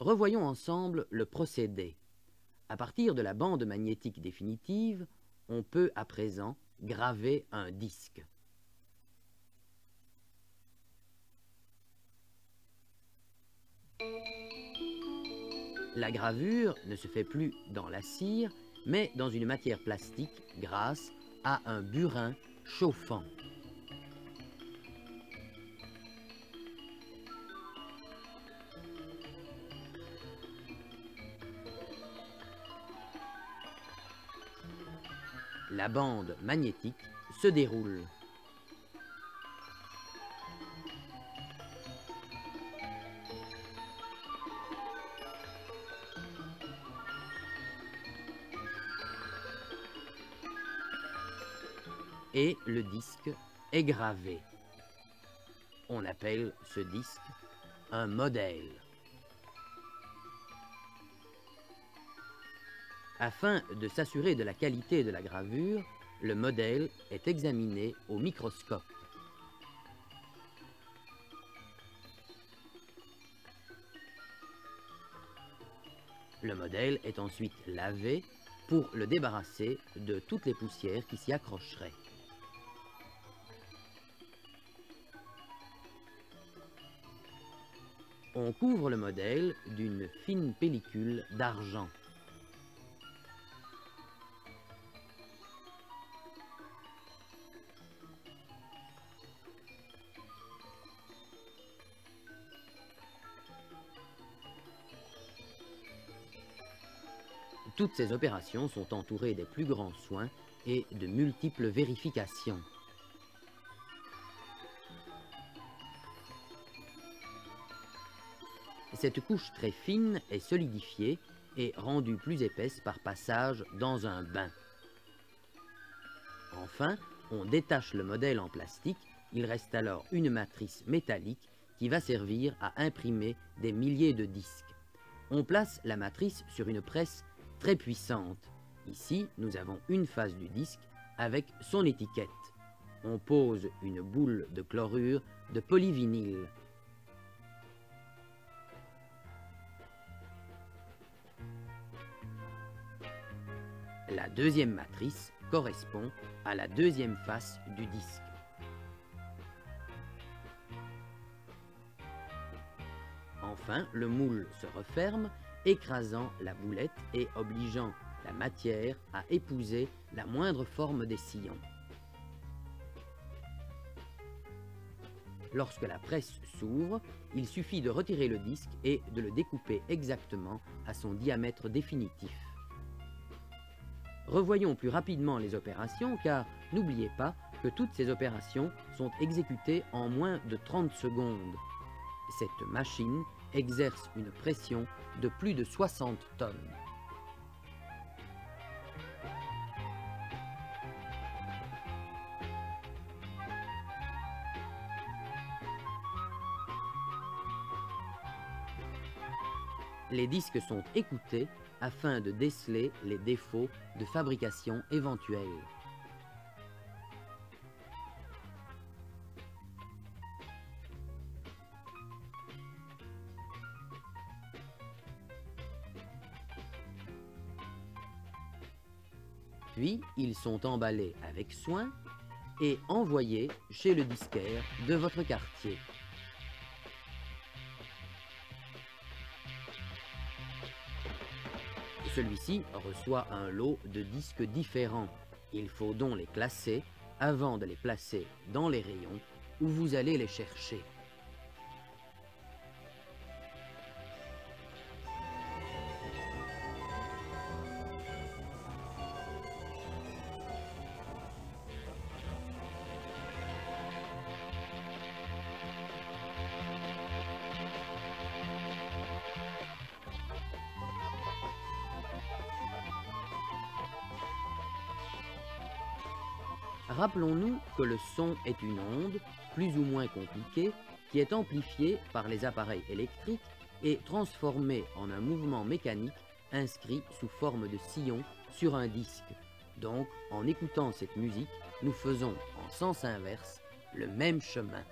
Revoyons ensemble le procédé. À partir de la bande magnétique définitive, on peut à présent graver un disque. La gravure ne se fait plus dans la cire, mais dans une matière plastique grâce à un burin chauffant. La bande magnétique se déroule. Et le disque est gravé. On appelle ce disque un modèle. Afin de s'assurer de la qualité de la gravure, le modèle est examiné au microscope. Le modèle est ensuite lavé pour le débarrasser de toutes les poussières qui s'y accrocheraient. On couvre le modèle d'une fine pellicule d'argent. Toutes ces opérations sont entourées des plus grands soins et de multiples vérifications. Cette couche très fine est solidifiée et rendue plus épaisse par passage dans un bain. Enfin, on détache le modèle en plastique, il reste alors une matrice métallique qui va servir à imprimer des milliers de disques. On place la matrice sur une presse très puissante. Ici, nous avons une face du disque avec son étiquette. On pose une boule de chlorure de polyvinyle. La deuxième matrice correspond à la deuxième face du disque. Enfin, le moule se referme, écrasant la boulette et obligeant la matière à épouser la moindre forme des sillons. Lorsque la presse s'ouvre, il suffit de retirer le disque et de le découper exactement à son diamètre définitif. Revoyons plus rapidement les opérations car n'oubliez pas que toutes ces opérations sont exécutées en moins de 30 secondes. Cette machine exerce une pression de plus de 60 tonnes. Les disques sont écoutés afin de déceler les défauts de fabrication éventuels. Puis, ils sont emballés avec soin et envoyés chez le disquaire de votre quartier. Celui-ci reçoit un lot de disques différents. Il faut donc les classer avant de les placer dans les rayons où vous allez les chercher. Rappelons-nous que le son est une onde, plus ou moins compliquée, qui est amplifiée par les appareils électriques et transformée en un mouvement mécanique inscrit sous forme de sillon sur un disque. Donc, en écoutant cette musique, nous faisons en sens inverse le même chemin.